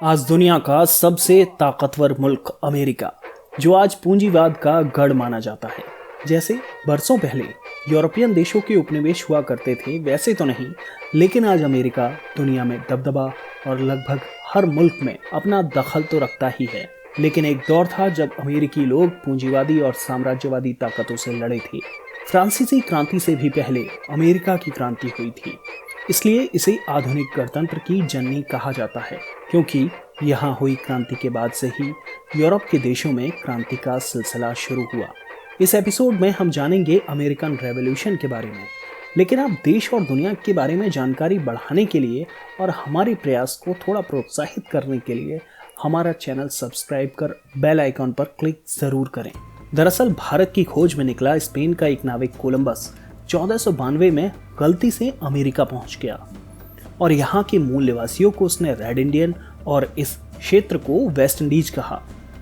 आज दुनिया का सबसे ताकतवर मुल्क अमेरिका, जो आज पूंजीवाद का गढ़ माना जाता है। जैसे बरसों पहले यूरोपियन देशों के उपनिवेश हुआ करते थे, वैसे तो नहीं, लेकिन आज अमेरिका दुनिया में दबदबा और लगभग हर मुल्क में अपना दखल तो रखता ही है। लेकिन एक दौर था जब अमेरिकी लोग पूंजीवादी और साम्राज्यवादी ताकतों से लड़े थे। फ्रांसीसी क्रांति से भी पहले अमेरिका की क्रांति हुई थी, इसलिए इसे आधुनिक गणतंत्र की जननी कहा जाता है, क्योंकि यहाँ हुई क्रांति के बाद से ही यूरोप के देशों में क्रांति का सिलसिला शुरू हुआ। इस एपिसोड में हम जानेंगे अमेरिकन रेवोल्यूशन के बारे में। लेकिन आप देश और दुनिया के बारे में जानकारी बढ़ाने के लिए और हमारे प्रयास को थोड़ा प्रोत्साहित करने के लिए हमारा चैनल सब्सक्राइब कर बेल आइकॉन पर क्लिक जरूर करें। दरअसल भारत की खोज में निकला स्पेन का एक नाविक कोलंबस 1492 में गलती से अमेरिका पहुंच गया और यहाँ के मूल निवासियों को उसने रेड इंडियन और इस क्षेत्र को वेस्ट इंडीज कहा।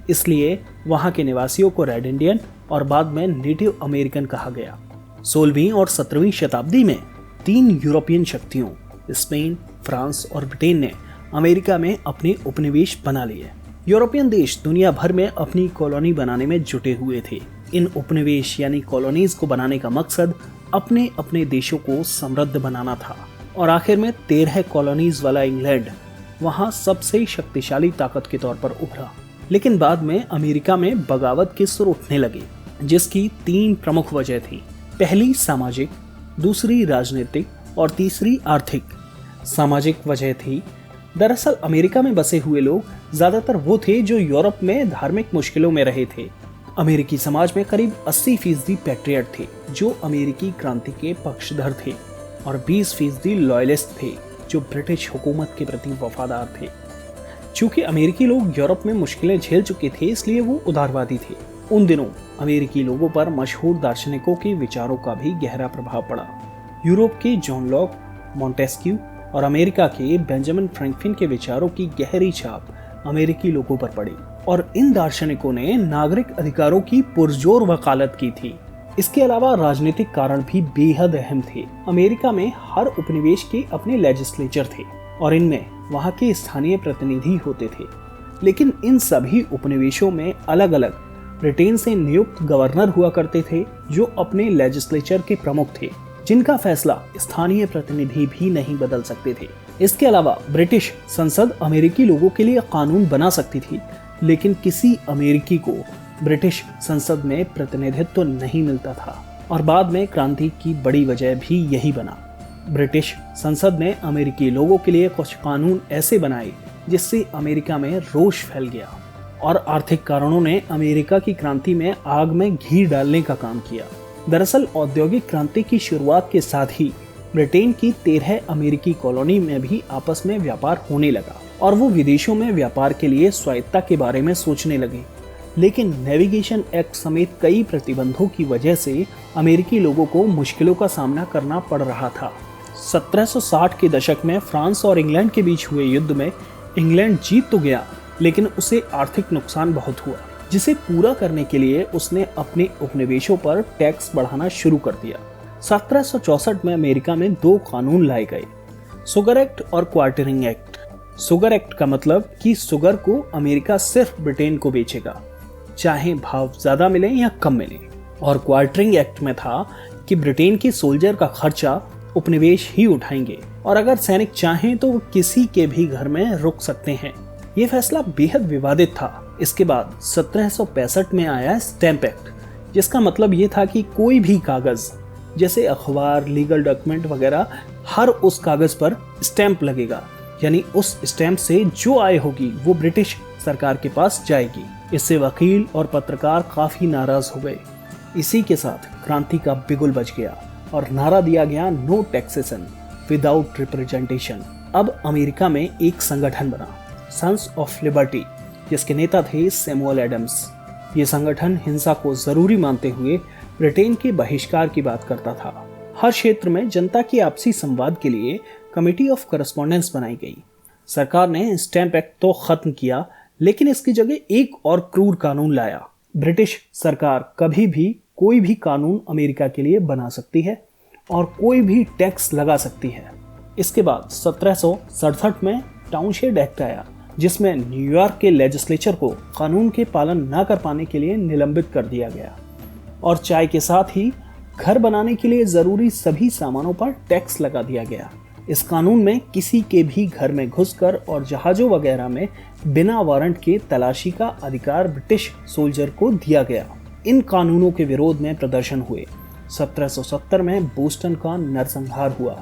इसलिए वहाँ के निवासियों को रेड इंडियन और बाद में नेटिव अमेरिकन कहा गया। 16वीं और 17वीं शताब्दी में 3 यूरोपियन शक्तियों स्पेन, फ्रांस और ब्रिटेन ने अमेरिका में अपने उपनिवेश बना लिए। यूरोपियन देश दुनिया भर में अपनी कॉलोनी बनाने में जुटे हुए थे। इन उपनिवेश यानी कॉलोनीज को बनाने का मकसद अपने अपने देशों को समृद्ध बनाना था और आखिर में 13 कॉलोनीज वाला इंग्लैंड वहां सबसे शक्तिशाली ताकत के तौर पर उभरा। लेकिन बाद में अमेरिका में बगावत के सुर उठने लगे, जिसकी 3 प्रमुख वजह थी। पहली सामाजिक, दूसरी राजनीतिक और तीसरी आर्थिक। सामाजिक वजह थी, दरअसल अमेरिका में बसे हुए लोग ज्यादातर वो थे जो यूरोप में धार्मिक मुश्किलों में रहे थे। अमेरिकी समाज में करीब 80% पैट्रियट थे जो अमेरिकी क्रांति के पक्षधर थे और 20% लॉयलिस्ट थे जो ब्रिटिश हुकूमत के प्रति वफादार थे। चूंकि अमेरिकी लोग यूरोप में मुश्किलें झेल चुके थे, इसलिए वो उदारवादी थे। उन दिनों अमेरिकी लोगों पर मशहूर दार्शनिकों के विचारों का भी गहरा प्रभाव पड़ा। यूरोप के जॉन लॉक, मॉन्टेस्क्यू और अमेरिका के बेंजामिन फ्रैंकलिन के विचारों की गहरी छाप अमेरिकी लोगों पर पड़ी और इन दार्शनिकों ने नागरिक अधिकारों की पुरजोर वकालत की थी। इसके अलावा राजनीतिक कारण भी बेहद अहम थे। अमेरिका में हर उपनिवेश के अपने लेजिस्लेचर थे और इनमें वहाँ के स्थानीय प्रतिनिधि होते थे। लेकिन इन सभी उपनिवेशों में अलग अलग ब्रिटेन से नियुक्त गवर्नर हुआ करते थे जो अपने लेजिस्लेचर के प्रमुख थे, जिनका फैसला स्थानीय प्रतिनिधि भी नहीं बदल सकते थे। इसके अलावा ब्रिटिश संसद अमेरिकी लोगों के लिए कानून बना सकती थी, लेकिन किसी अमेरिकी को ब्रिटिश संसद में प्रतिनिधित्व नहीं मिलता था और बाद में क्रांति की बड़ी वजह भी यही बना। ब्रिटिश संसद ने अमेरिकी लोगों के लिए कुछ कानून ऐसे बनाए जिससे अमेरिका में रोष फैल गया और आर्थिक कारणों ने अमेरिका की क्रांति में आग में घी डालने का काम किया। दरअसल औद्योगिक क्रांति की शुरुआत के साथ ही ब्रिटेन की 13 अमेरिकी कॉलोनी में भी आपस में व्यापार होने लगा और वो विदेशों में व्यापार के लिए स्वायत्तता के बारे में सोचने लगे। लेकिन नेविगेशन एक्ट समेत कई प्रतिबंधों की वजह से अमेरिकी लोगों को मुश्किलों का सामना करना पड़ रहा था। 1760 के दशक में फ्रांस और इंग्लैंड के बीच हुए युद्ध में इंग्लैंड जीत तो गया, लेकिन उसे आर्थिक नुकसान बहुत हुआ, जिसे पूरा करने के लिए उसने अपने उपनिवेशों पर टैक्स बढ़ाना शुरू कर दिया। 1764 में अमेरिका में 2 कानून लाए गए, शुगर एक्ट और क्वार्टरिंग एक्ट। शुगर एक्ट का मतलब कि शुगर को अमेरिका सिर्फ ब्रिटेन को बेचेगा, चाहे भाव ज्यादा मिले या कम मिले। और क्वार्टरिंग एक्ट में था कि ब्रिटेन के सोल्जर का खर्चा उपनिवेश ही उठाएंगे और अगर सैनिक चाहें तो वो किसी के भी घर में रुक सकते हैं। ये फैसला बेहद विवादित था। इसके बाद 1765 में आया स्टैंप एक्ट, जिसका मतलब ये था कि कोई भी कागज जैसे अखबार, लीगल डॉक्यूमेंट वगैरह, हर उस कागज पर स्टैंप लगेगा, यानी उस स्टैंप से जो आय होगी वो ब्रिटिश सरकार के पास जाएगी। इससे वकील और पत्रकार काफी नाराज हो गए। इसी के साथ क्रांति का बिगुल बज गया और नारा दिया गया, नो टैक्सेशन विदाउट रिप्रेजेंटेशन। अब अमेरिका में एक संगठन बना, सन्स ऑफ लिबर्टी, जिसके नेता थे सैमुअल एडम्स। ये संगठन हिंसा को जरूरी मानते हुए ब्रिटेन के बहिष्कार की बात करता था। हर क्षेत्र में जनता के आपसी संवाद के लिए कमिटी ऑफ करस्पॉन्डेंस बनाई गई। सरकार ने स्टैंप एक्ट तो खत्म किया, लेकिन इसकी जगह एक और क्रूर कानून लाया। ब्रिटिश सरकार कभी भी कोई भी कानून अमेरिका के लिए बना सकती है और कोई भी टैक्स लगा सकती है। इसके बाद 1767 में टाउनशेड एक्ट आया, जिसमें न्यूयॉर्क के लेजिस्लेचर को कानून के पालन न कर पाने के लिए निलंबित कर दिया गया और चाय के साथ ही घर बनाने के लिए जरूरी सभी सामानों पर टैक्स लगा दिया गया। इस कानून में किसी के भी घर में घुसकर और जहाजों वगैरह में बिना वारंट के तलाशी का अधिकार ब्रिटिश सोल्जर को दिया गया। इन कानूनों के विरोध में प्रदर्शन हुए। 1770 में बोस्टन का नरसंहार हुआ।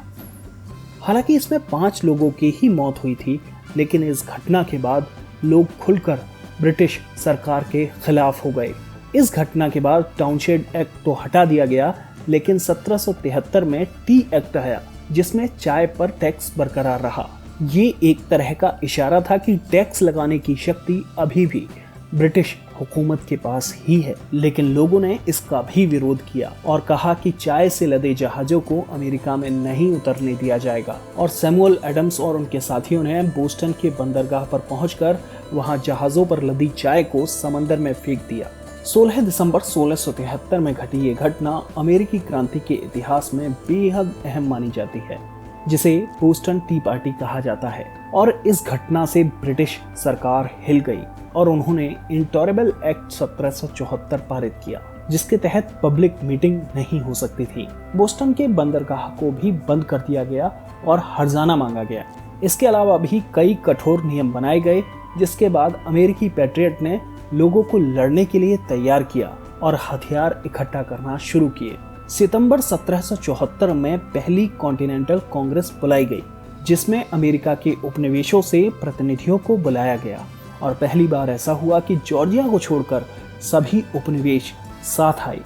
हालांकि इसमें 5 लोगों की ही मौत हुई थी, लेकिन इस घटना के बाद लोग खुलकर ब्रिटिश सरकार के खिलाफ हो गए। इस घटना के बाद टाउनशेड एक्ट तो हटा दिया गया, लेकिन 1773 में टी एक्ट आया, जिसमें चाय पर टैक्स बरकरार रहा। ये एक तरह का इशारा था कि टैक्स लगाने की शक्ति अभी भी ब्रिटिश हुकूमत के पास ही है। लेकिन लोगों ने इसका भी विरोध किया और कहा कि चाय से लदे जहाजों को अमेरिका में नहीं उतरने दिया जाएगा। और सैमुअल एडम्स और उनके साथियों ने बोस्टन के बंदरगाह पर पहुंचकर वहां जहाजों पर लदी चाय को समंदर में फेंक दिया। 16 दिसंबर 1673 में घटी ये घटना अमेरिकी क्रांति के इतिहास में बेहद अहम मानी जाती है, जिसे बोस्टन टी पार्टी कहा जाता है। और इस घटना से ब्रिटिश सरकार हिल गई और उन्होंने इंटॉरेबल एक्ट 1774 पारित किया, जिसके तहत पब्लिक मीटिंग नहीं हो सकती थी। बोस्टन के बंदरगाह को भी बंद कर दिया गया और हर्जाना मांगा गया। इसके अलावा भी कई कठोर नियम बनाए गए, जिसके बाद अमेरिकी पैट्रियट ने लोगों को लड़ने के लिए तैयार किया और हथियार इकट्ठा करना शुरू किए। सितंबर 1774 में पहली कॉन्टिनेंटल कांग्रेस बुलाई गई, जिसमें अमेरिका के उपनिवेशों से प्रतिनिधियों को बुलाया गया और पहली बार ऐसा हुआ कि जॉर्जिया को छोड़कर सभी उपनिवेश साथ आए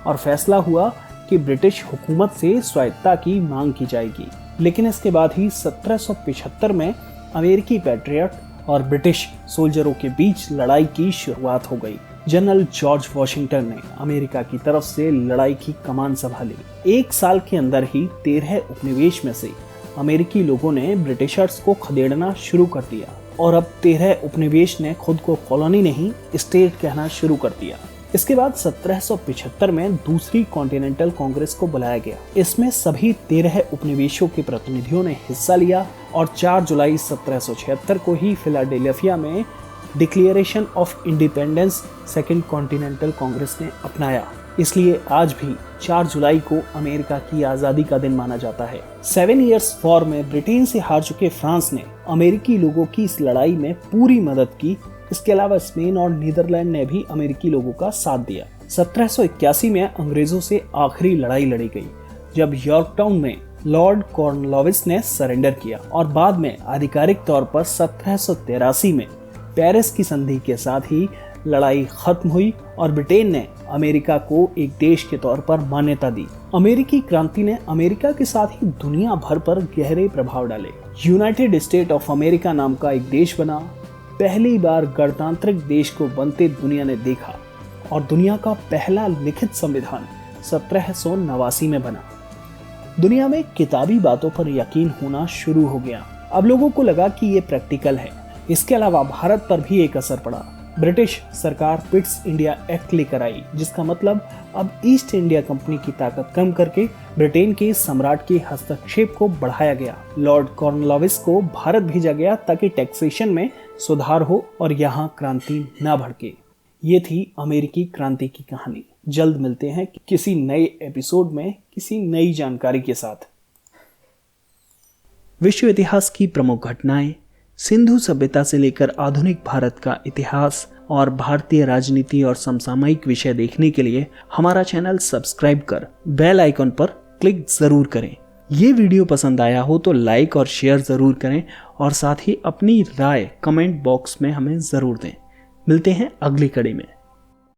और फैसला हुआ कि ब्रिटिश हुकूमत से स्वायत्तता की मांग की जाएगी। लेकिन इसके बाद ही 1775 में अमेरिकी पैट्रियट और ब्रिटिश सोल्जरों के बीच लड़ाई की शुरुआत हो गई। जनरल जॉर्ज वॉशिंगटन ने अमेरिका की तरफ से लड़ाई की कमान संभाली। 1 साल के अंदर ही 13 उपनिवेश में से अमेरिकी लोगों ने ब्रिटिशर्स को खदेड़ना शुरू कर दिया और अब 13 उपनिवेश ने खुद को कॉलोनी नहीं स्टेट कहना शुरू कर दिया। इसके बाद 1775 में दूसरी कॉन्टिनेंटल कांग्रेस को बुलाया गया। इसमें सभी 13 उपनिवेशों के प्रतिनिधियों ने हिस्सा लिया और 4 जुलाई 1776 को ही फिलाडेल्फिया में declaration of independence second continental Congress ने अपनाया। इसलिए आज भी 4 जुलाई को अमेरिका की आज़ादी का दिन माना जाता है। 7 इयर्स वॉर में ब्रिटेन से हार चुके फ्रांस ने अमेरिकी लोगों की इस लड़ाई में पूरी मदद की। इसके अलावा स्पेन और नीदरलैंड ने भी अमेरिकी लोगों का साथ दिया। 1781 में अंग्रेजों से आखिरी लड़ाई लड़ी गई, जब यॉर्कटाउन में लॉर्ड कॉर्नवालिस ने सरेंडर किया और बाद में आधिकारिक तौर पर 1783 में पेरिस की संधि के साथ ही लड़ाई खत्म हुई और ब्रिटेन ने अमेरिका को एक देश के तौर पर मान्यता दी। अमेरिकी क्रांति ने अमेरिका के साथ ही दुनिया भर पर गहरे प्रभाव डाले। यूनाइटेड स्टेट ऑफ अमेरिका नाम का एक देश बना। पहली बार गणतांत्रिक देश को बनते दुनिया ने देखा और दुनिया का पहला लिखित संविधान 1789 में बना। दुनिया में किताबी बातों पर यकीन होना शुरू हो गया। अब लोगों को लगा कि ये प्रैक्टिकल है। इसके अलावा भारत पर भी एक असर पड़ा। ब्रिटिश सरकार पिट्स इंडिया एक्ट लेकर आई, जिसका मतलब अब ईस्ट इंडिया कंपनी की ताकत कम करके ब्रिटेन के सम्राट के हस्तक्षेप को बढ़ाया गया। लॉर्ड कॉर्नवालिस को भारत भेजा गया ताकि टैक्सेशन में सुधार हो और यहाँ क्रांति न भड़के। ये थी अमेरिकी क्रांति की कहानी। जल्द मिलते हैं किसी नए एपिसोड में किसी नई जानकारी के साथ। विश्व इतिहास की प्रमुख घटनाएं, सिंधु सभ्यता से लेकर आधुनिक भारत का इतिहास और भारतीय राजनीति और समसामयिक विषय देखने के लिए हमारा चैनल सब्सक्राइब कर बेल आइकन पर क्लिक जरूर करें। ये वीडियो पसंद आया हो तो लाइक और शेयर जरूर करें और साथ ही अपनी राय कमेंट बॉक्स में हमें जरूर दें। मिलते हैं अगली कड़ी में।